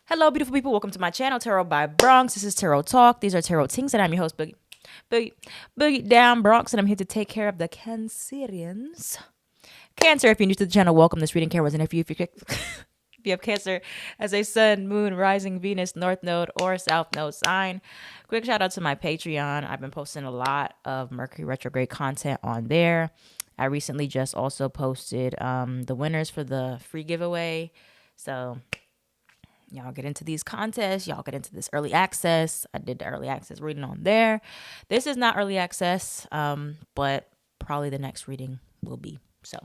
Hello, beautiful people. Welcome to my channel, Tarot by Bronx. This is Tarot Talk. These are Tarot Things, and I'm your host, Boogie Down Bronx, and I'm here to take care of the Cancerians. Cancer, if you're new to the channel, welcome. This reading care was an if you if you have Cancer as a Sun, Moon, Rising, Venus, North Node, or South Node sign. Quick shout out to my Patreon. I've been posting a lot of Mercury retrograde content on there. I recently just also posted the winners for the free giveaway. So y'all get into these contests. Y'all get into this early access. I did the early access reading on there. This is not early access, but probably the next reading will be. So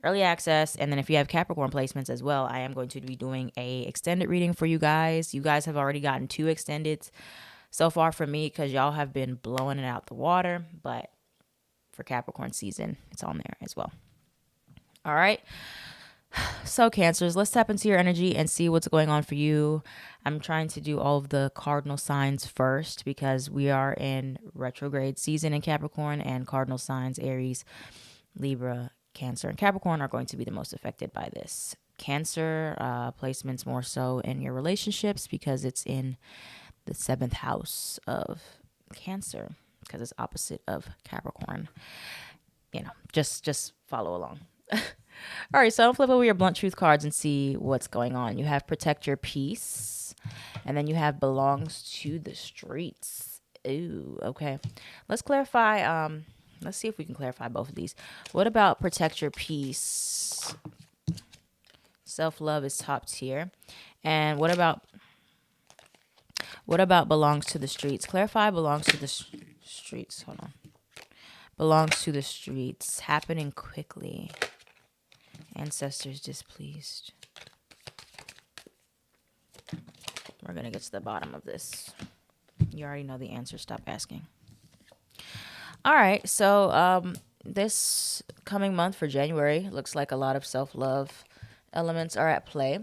early access. And then if you have Capricorn placements as well, I am going to be doing a extended reading for you guys. You guys have already gotten 2 extended so far from me because y'all have been blowing it out the water. But for Capricorn season, it's on there as well. All right. So Cancers, let's tap into your energy and see what's going on for you. I'm trying to do all of the cardinal signs first because we are in retrograde season in Capricorn, and cardinal signs, Aries, Libra, Cancer, and Capricorn are going to be the most affected by this. Cancer placements more so in your relationships because it's in the 7th house of Cancer because it's opposite of Capricorn. You know, just follow along. All right, so I'll flip over your blunt truth cards and see what's going on. You have protect your peace, and then you have belongs to the streets. Ooh, okay. Let's clarify. Let's see if we can clarify both of these. What about protect your peace? Self-love is top tier. And what about belongs to the streets? Clarify belongs to the streets. Hold on. Belongs to the streets. Happening quickly. Ancestors displeased. We're going to get to the bottom of this. You already know the answer. Stop asking. All right. So this coming month for January looks like a lot of self-love elements are at play.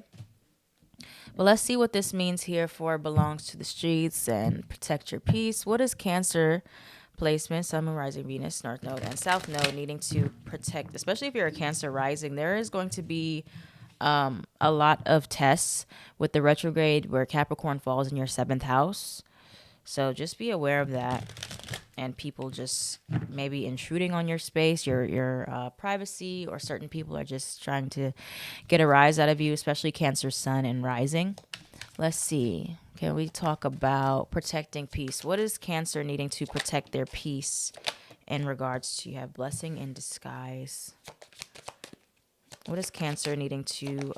But let's see what this means here for belongs to the streets and protect your peace. What is Cancer placement, Sun, Moon, Rising, Venus, North Node, and South Node needing to protect, especially if you're a Cancer rising, there is going to be a lot of tests with the retrograde where Capricorn falls in your 7th house. So just be aware of that, and people just maybe intruding on your space, your privacy, or certain people are just trying to get a rise out of you, especially Cancer, Sun, and Rising. Let's see. Can we talk about protecting peace? What is Cancer needing to protect their peace in regards to? You have blessing in disguise. What is Cancer needing to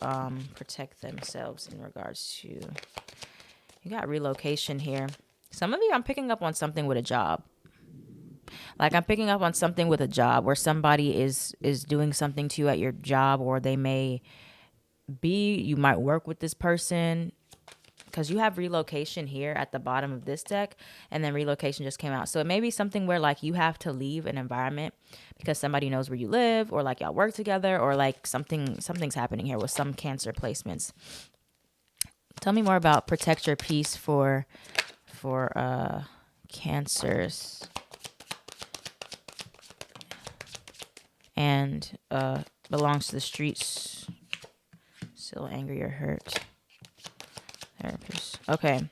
protect themselves in regards to? You got relocation here. Some of you, I'm picking up on something with a job. Like I'm picking up on something with a job where somebody is doing something to you at your job, or they may be, you might work with this person. Because you have relocation here at the bottom of this deck, and then relocation just came out. So it may be something where like you have to leave an environment because somebody knows where you live, or like y'all work together, or like something's happening here with some Cancer placements. Tell me more about protect your peace for Cancers. And belongs to the streets. Still angry or hurt. Therapist. Okay.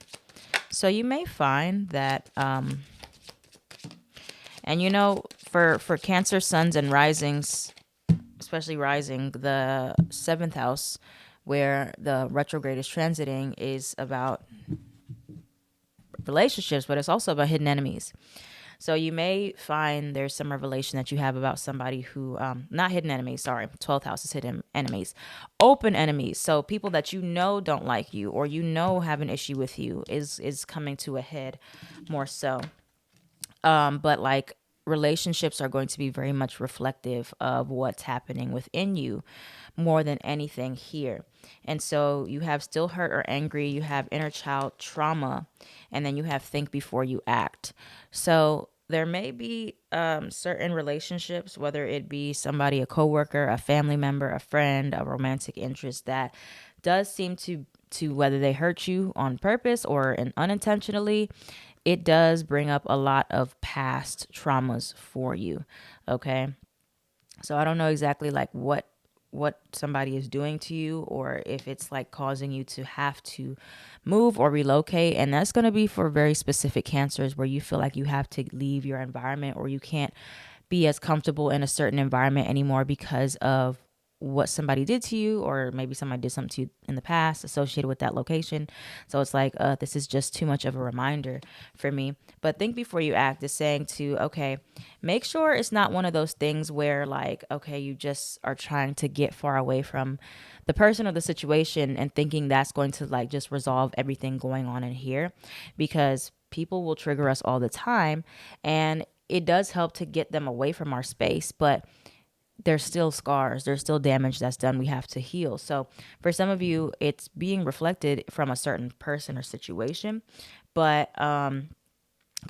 So you may find that and you know, for Cancer suns and risings, especially rising, the 7th house where the retrograde is transiting is about relationships, but it's also about hidden enemies. So you may find there's some revelation that you have about somebody who, not hidden enemies, sorry, 12th house is hidden enemies, open enemies. So people that you know don't like you, or you know have an issue with you, is coming to a head more so. But like relationships are going to be very much reflective of what's happening within you more than anything here. And so you have still hurt or angry, you have inner child trauma, and then you have think before you act. So there may be certain relationships, whether it be somebody, a coworker, a family member, a friend, a romantic interest, that does seem to whether they hurt you on purpose or unintentionally, it does bring up a lot of past traumas for you. Okay. So I don't know exactly like what what somebody is doing to you, or if it's like causing you to have to move or relocate. And that's going to be for very specific cancers where you feel like you have to leave your environment, or you can't be as comfortable in a certain environment anymore because of what somebody did to you, or maybe somebody did something to you in the past associated with that location. So it's like, this is just too much of a reminder for me. But think before you act is saying to, okay, make sure it's not one of those things where like, okay, you just are trying to get far away from the person or the situation and thinking that's going to like just resolve everything going on in here, because people will trigger us all the time, and it does help to get them away from our space, but there's still scars, there's still damage that's done we have to heal. So for some of you, it's being reflected from a certain person or situation, but kind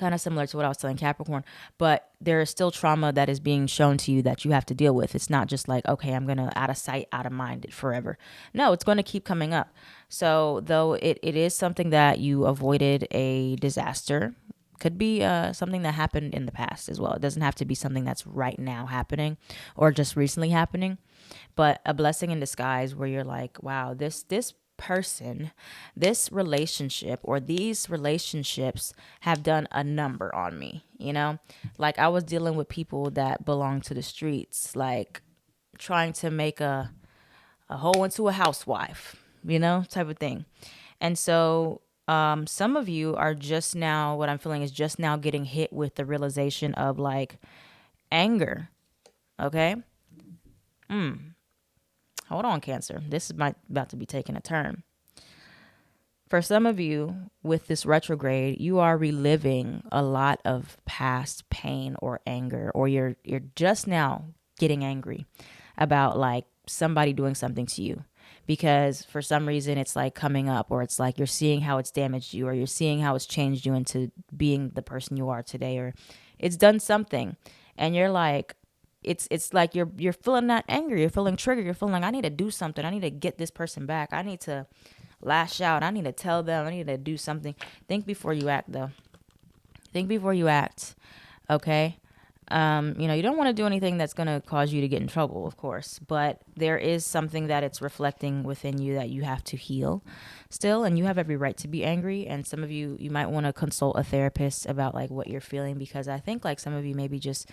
of similar to what I was telling Capricorn, but there is still trauma that is being shown to you that you have to deal with. It's not just like, okay, I'm going to out of sight, out of mind it forever. No, it's going to keep coming up. So though it is something that you avoided a disaster, could be something that happened in the past as well. It doesn't have to be something that's right now happening or just recently happening, but a blessing in disguise where you're like, wow, this person, this relationship, or these relationships have done a number on me, you know? Like I was dealing with people that belong to the streets, like trying to make a hoe into a housewife, you know, type of thing. And so some of you are just now, what I'm feeling is just now getting hit with the realization of like anger. Okay. Hold on, Cancer. This is about to be taking a turn. For some of you with this retrograde, you are reliving a lot of past pain or anger, or you're just now getting angry about like somebody doing something to you, because for some reason it's like coming up, or it's like you're seeing how it's damaged you, or you're seeing how it's changed you into being the person you are today, or it's done something, and you're like, it's like you're feeling that anger, you're feeling triggered, you're feeling like I need to do something, I need to get this person back, I need to lash out, I need to tell them, I need to do something. Think before you act, though. Think before you act. Okay. You don't want to do anything that's going to cause you to get in trouble, of course, but there is something that it's reflecting within you that you have to heal still, and you have every right to be angry. And some of you might want to consult a therapist about like what you're feeling, because I think like some of you maybe just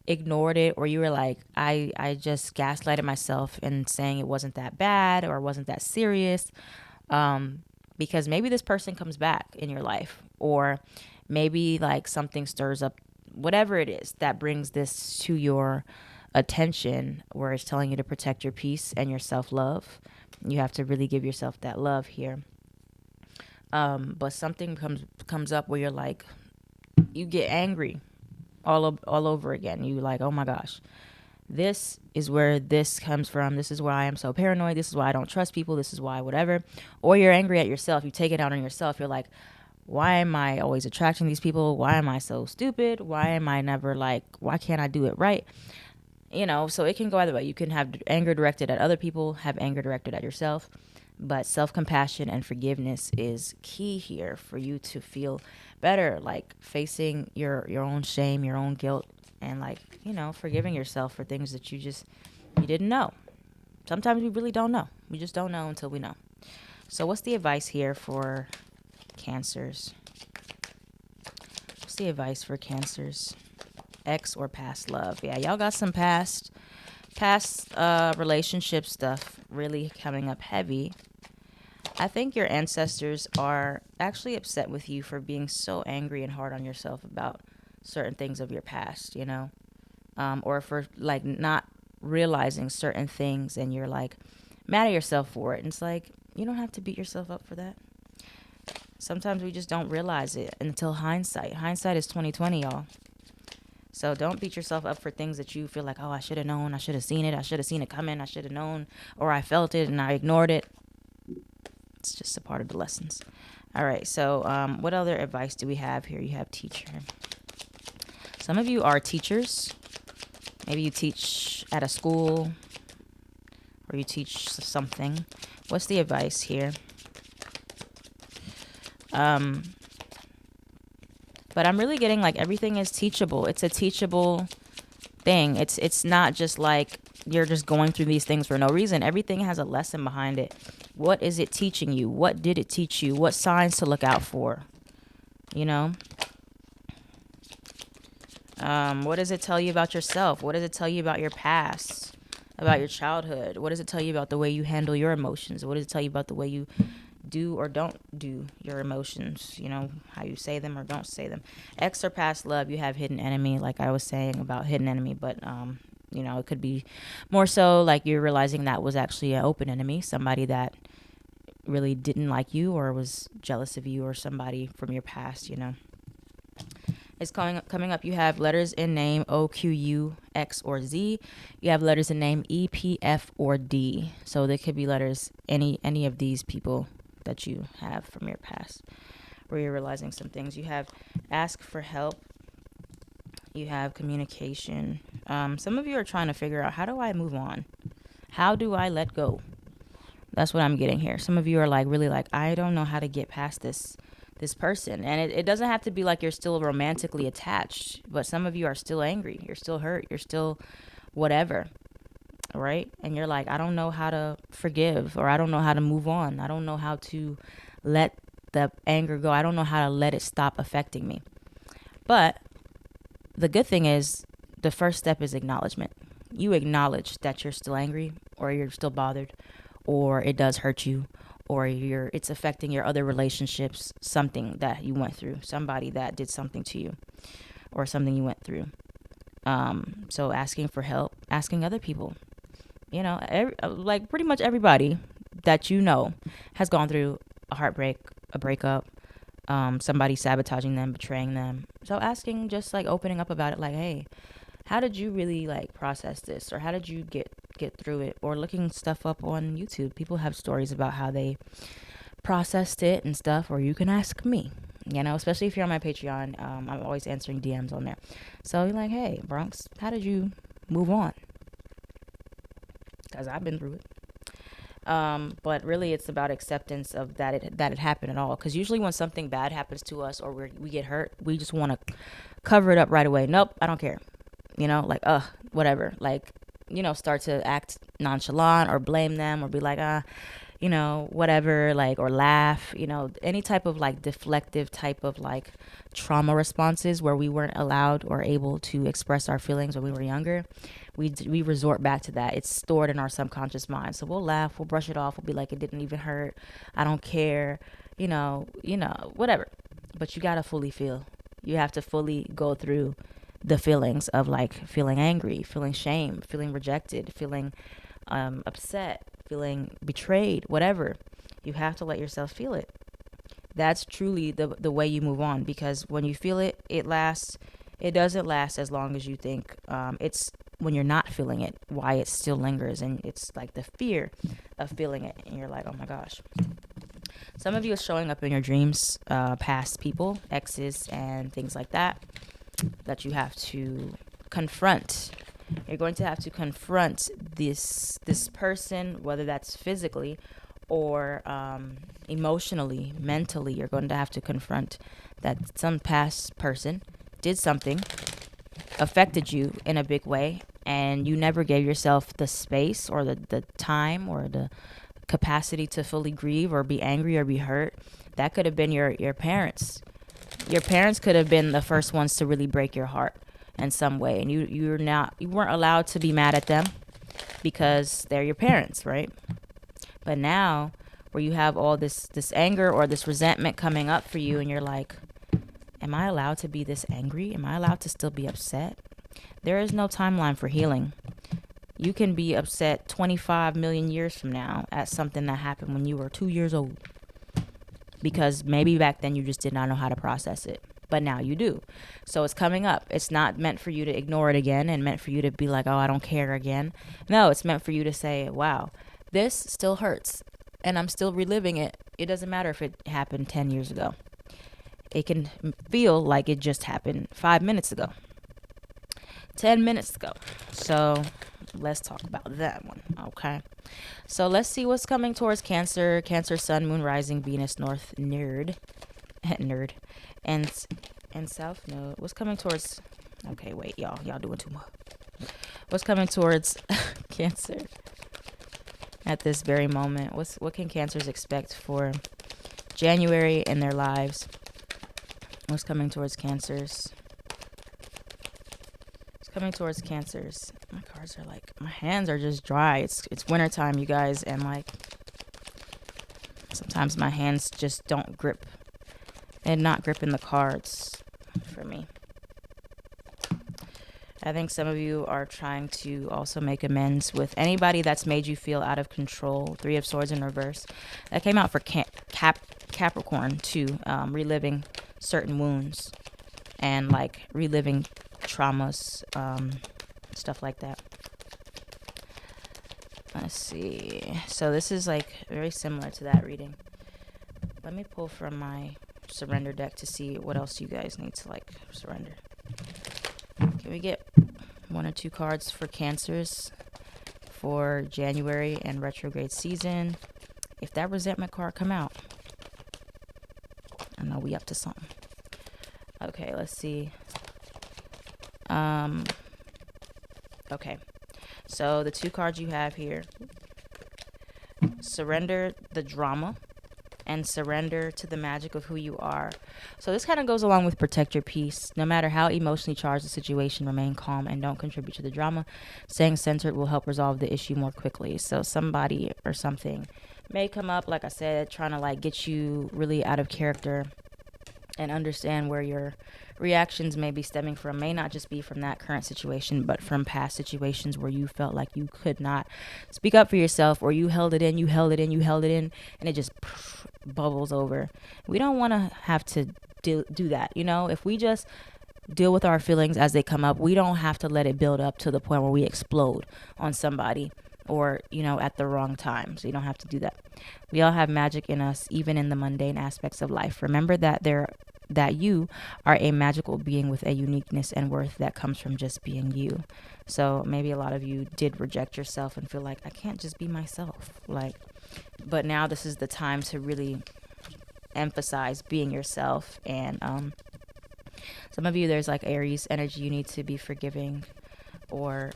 ignored it, or you were like, I just gaslighted myself and saying it wasn't that bad or wasn't that serious, because maybe this person comes back in your life, or maybe like something stirs up, whatever it is that brings this to your attention, where it's telling you to protect your peace and your self-love. You have to really give yourself that love here. But something comes up where you're like, you get angry all over again. You like, oh my gosh, this is where this comes from. This is why I am so paranoid. This is why I don't trust people. This is why whatever. Or you're angry at yourself. You take it out on yourself. You're like, why am I always attracting these people? Why am I so stupid? Why am I never like, why can't I do it right? So it can go either way. You can have anger directed at other people, have anger directed at yourself. But self-compassion and forgiveness is key here for you to feel better, like facing your own shame, your own guilt, and like, forgiving yourself for things that you didn't know. Sometimes we really don't know. We just don't know until we know. So what's the advice here for Cancers? What's the advice for Cancers? Ex or past love? Yeah, y'all got some past relationship stuff really coming up heavy. I think your ancestors are actually upset with you for being so angry and hard on yourself about certain things of your past, or for like not realizing certain things, and you're like mad at yourself for it. And it's like, you don't have to beat yourself up for that. Sometimes we just don't realize it until hindsight. Hindsight is 2020, y'all. So don't beat yourself up for things that you feel like, oh, I should have known, I should have seen it, I should have seen it coming, I should have known, or I felt it and I ignored it. It's just a part of the lessons. All right, so what other advice do we have here? You have teacher. Some of you are teachers. Maybe you teach at a school, or you teach something. What's the advice here? But I'm really getting like everything is teachable. It's a teachable thing. It's not just like you're just going through these things for no reason. Everything has a lesson behind it. What is it teaching you? What did it teach you? What signs to look out for? You know? What does it tell you about yourself? What does it tell you about your past? About your childhood? What does it tell you about the way you handle your emotions? What does it tell you about the way you do or don't do your emotions? You know, how you say them or don't say them. Ex or past love, you have hidden enemy, like I was saying about hidden enemy, but you know, it could be more so like you're realizing that was actually an open enemy, somebody that really didn't like you or was jealous of you, or somebody from your past, you know. It's coming up. You have letters in name O, Q, U, X, or Z. You have letters in name E, P, F, or D. So there could be letters, any of these people that you have from your past where you're realizing some things. You have ask for help. You have communication. Some of you are trying to figure out, how do I move on? How do I let go? That's what I'm getting here. Some of you are like, really like, I don't know how to get past this person. And it doesn't have to be like you're still romantically attached, but some of you are still angry. You're still hurt. You're still whatever, right? And you're like, I don't know how to forgive, or I don't know how to move on. I don't know how to let the anger go. I don't know how to let it stop affecting me. But the good thing is, the first step is acknowledgement. You acknowledge that you're still angry, or you're still bothered, or it does hurt you, or it's affecting your other relationships, something that you went through, somebody that did something to you, or something you went through. So asking for help, asking other people, you know, like pretty much everybody that you know has gone through a heartbreak, a breakup, somebody sabotaging them, betraying them. So asking, just like opening up about it, like, hey, how did you really like process this, or how did you get through it? Or looking stuff up on YouTube. People have stories about how they processed it and stuff. Or you can ask me, you know, especially if you're on my Patreon. I'm always answering DMs on there. So you're like, hey, Bronx, how did you move on? Because I've been through it. But really, it's about acceptance of that it happened at all. Because usually when something bad happens to us, or we get hurt, we just want to cover it up right away. Nope, I don't care. You know, like, whatever. Like, you know, start to act nonchalant or blame them, or be like, you know, whatever, like, or laugh, you know, any type of like deflective type of like trauma responses where we weren't allowed or able to express our feelings when we were younger. We resort back to that. It's stored in our subconscious mind. So we'll laugh, we'll brush it off, we'll be like, it didn't even hurt. I don't care, you know, whatever. But you got to fully feel. You have to fully go through the feelings of like feeling angry, feeling shame, feeling rejected, feeling upset, feeling betrayed, whatever. You have to let yourself feel it. That's truly the way you move on, because when you feel it, it lasts. It doesn't last as long as you think. It's when you're not feeling it, why it still lingers, and it's like the fear of feeling it, and you're like, oh my gosh. Some of you is showing up in your dreams, past people, exes, and things like that you have to confront. You're going to have to confront this person, whether that's physically or emotionally, mentally. You're going to have to confront that some past person did something, affected you in a big way, and you never gave yourself the space or the time or the capacity to fully grieve or be angry or be hurt. That could have been your parents. Your parents could have been the first ones to really break your heart in some way, and you weren't allowed to be mad at them because they're your parents, right? But now, where you have all this anger or this resentment coming up for you, and you're like, am I allowed to be this angry? Am I allowed to still be upset? There is no timeline for healing. You can be upset 25 million years from now at something that happened when you were 2 years old. Because maybe back then you just did not know how to process it. But now you do. So it's coming up. It's not meant for you to ignore it again and meant for you to be like, oh, I don't care again. No, it's meant for you to say, wow, this still hurts. And I'm still reliving it. It doesn't matter if it happened 10 years ago. It can feel like it just happened 5 minutes ago. 10 minutes ago. So let's talk about that one. Okay. So let's see what's coming towards Cancer. Cancer, Sun, Moon, Rising, Venus, North, Nerd, and South Node. What's coming towards? Okay, wait, y'all doing too much. What's coming towards Cancer at this very moment? What can Cancers expect for January in their lives? What's coming towards Cancers? It's coming towards Cancers. My cards are like, my hands are just dry. It's wintertime, you guys, and like sometimes my hands just don't grip and not gripping the cards for me. I think some of you are trying to also make amends with anybody that's made you feel out of control. 3 of Swords in reverse. That came out for Capricorn too. Reliving certain wounds and like reliving traumas, stuff like that. Let's see. So this is like very similar to that reading. Let me pull from my surrender deck to see what else you guys need to like surrender. Can we get 1 or 2 cards for Cancers for January and retrograde season? If that resentment card come out, I know we up to something. Okay, let's see. Okay. So the 2 cards you have here, surrender the drama and surrender to the magic of who you are. So this kind of goes along with protect your peace. No matter how emotionally charged the situation, remain calm and don't contribute to the drama. Staying centered will help resolve the issue more quickly. So somebody or something may come up, like I said, trying to like get you really out of character, and understand where your reactions may be stemming from. May not just be from that current situation, but from past situations where you felt like you could not speak up for yourself, or you held it in, and it just bubbles over. We don't want to have to do that. You know, if we just deal with our feelings as they come up, we don't have to let it build up to the point where we explode on somebody, or, you know, at the wrong time. So you don't have to do that. We all have magic in us, even in the mundane aspects of life. Remember that you are a magical being with a uniqueness and worth that comes from just being you. So maybe a lot of you did reject yourself and feel like, I can't just be myself. But now this is the time to really emphasize being yourself. And some of you, there's like Aries energy. You need to be forgiving, or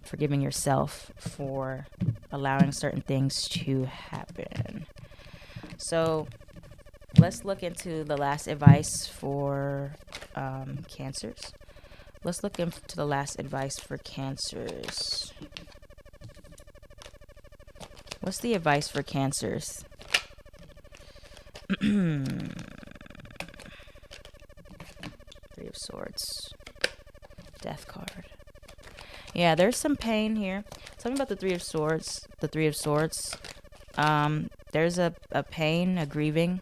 forgiving yourself for allowing certain things to happen. So let's look into the last advice for Cancers. Let's look into the last advice for Cancers. What's the advice for Cancers? 3 of Swords. Death card. Yeah, there's some pain here. Tell me about the 3 of Swords. The 3 of Swords. There's a pain, a grieving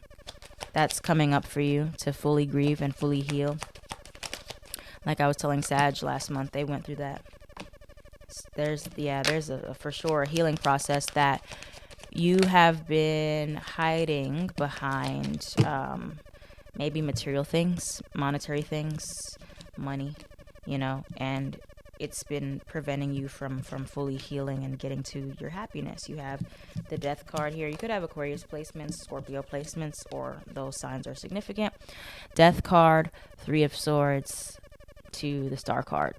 that's coming up for you to fully grieve and fully heal. Like I was telling Sag last month, they went through that. There's a for sure a healing process that you have been hiding behind, maybe material things, monetary things, money, you know, and it's been preventing you from fully healing and getting to your happiness. You have the Death card here. You could have Aquarius placements, Scorpio placements, or those signs are significant. Death card, 3 of Swords to the Star card.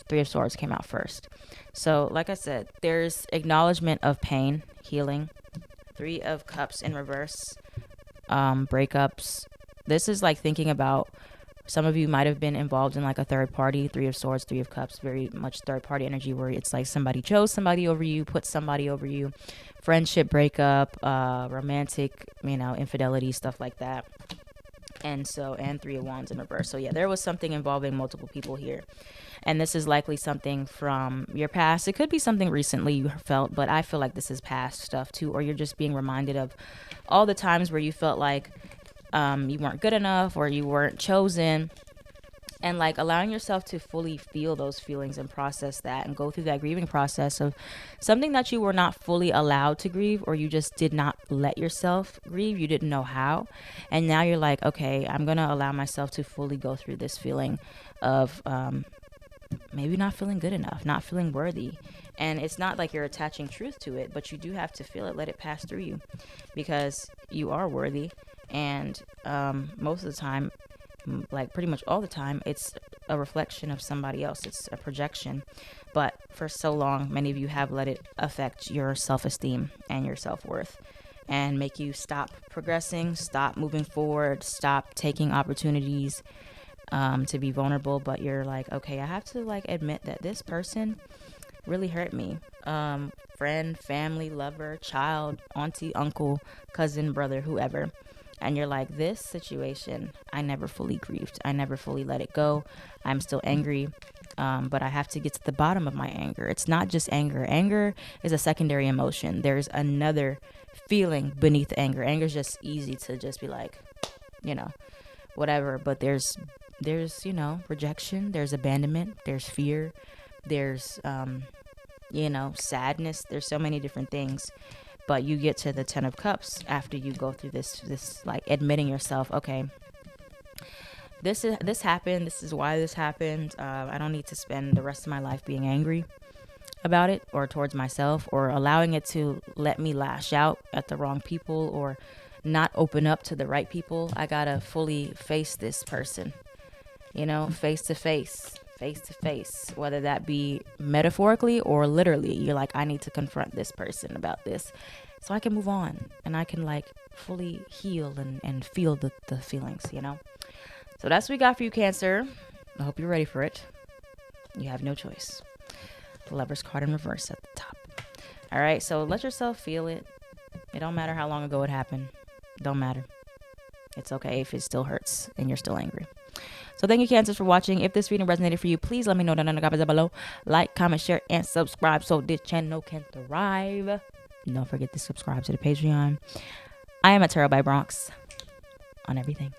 3 of Swords came out first. So, like I said, there's acknowledgement of pain, healing. 3 of Cups in reverse, breakups. This is like thinking about, some of you might have been involved in like a third party. 3 of Swords, 3 of Cups, very much third party energy, where it's like somebody chose somebody over you, put somebody over you. Friendship breakup, romantic, infidelity, stuff like that. And 3 of Wands in reverse. So yeah, there was something involving multiple people here. And this is likely something from your past. It could be something recently you felt, but I feel like this is past stuff too. Or you're just being reminded of all the times where you felt like you weren't good enough, or you weren't chosen. And like allowing yourself to fully feel those feelings and process that and go through that grieving process of something that you were not fully allowed to grieve, or you just did not let yourself grieve. You didn't know how. And now you're like, okay, I'm going to allow myself to fully go through this feeling of maybe not feeling good enough, not feeling worthy. And it's not like you're attaching truth to it, but you do have to feel it, let it pass through you, because you are worthy. And most of the time, like pretty much all the time, it's a reflection of somebody else. It's a projection. But for so long, many of you have let it affect your self-esteem and your self-worth and make you stop progressing, stop moving forward, stop taking opportunities to be vulnerable. But you're like, okay, I have to like admit that this person really hurt me. Friend, family, lover, child, auntie, uncle, cousin, brother, whoever. And you're like, this situation, I never fully grieved. I never fully let it go. I'm still angry. But I have to get to the bottom of my anger. It's not just anger. Anger is a secondary emotion. There's another feeling beneath anger. Anger is just easy to just be like, whatever. But there's rejection. There's abandonment. There's fear. There's, sadness. There's so many different things. But you get to the 10 of cups after you go through this like admitting yourself, okay, this happened. This is why this happened. I don't need to spend the rest of my life being angry about it or towards myself or allowing it to let me lash out at the wrong people or not open up to the right people. I gotta fully face this person, face to face, whether that be metaphorically or literally. You're like, I need to confront this person about this so I can move on and I can like fully heal and feel the feelings, So that's what we got for you, Cancer. I hope you're ready for it. You have no choice. The Lover's card in reverse at the top. All right, so let yourself feel it. It don't matter how long ago it happened. Don't matter. It's okay if it still hurts and you're still angry. So thank you, Cancers, for watching. If this reading resonated for you, please let me know down in the comments below. Like, comment, share, and subscribe so this channel can thrive. Don't forget to subscribe to the Patreon. I am at Tarot by Bronx on everything.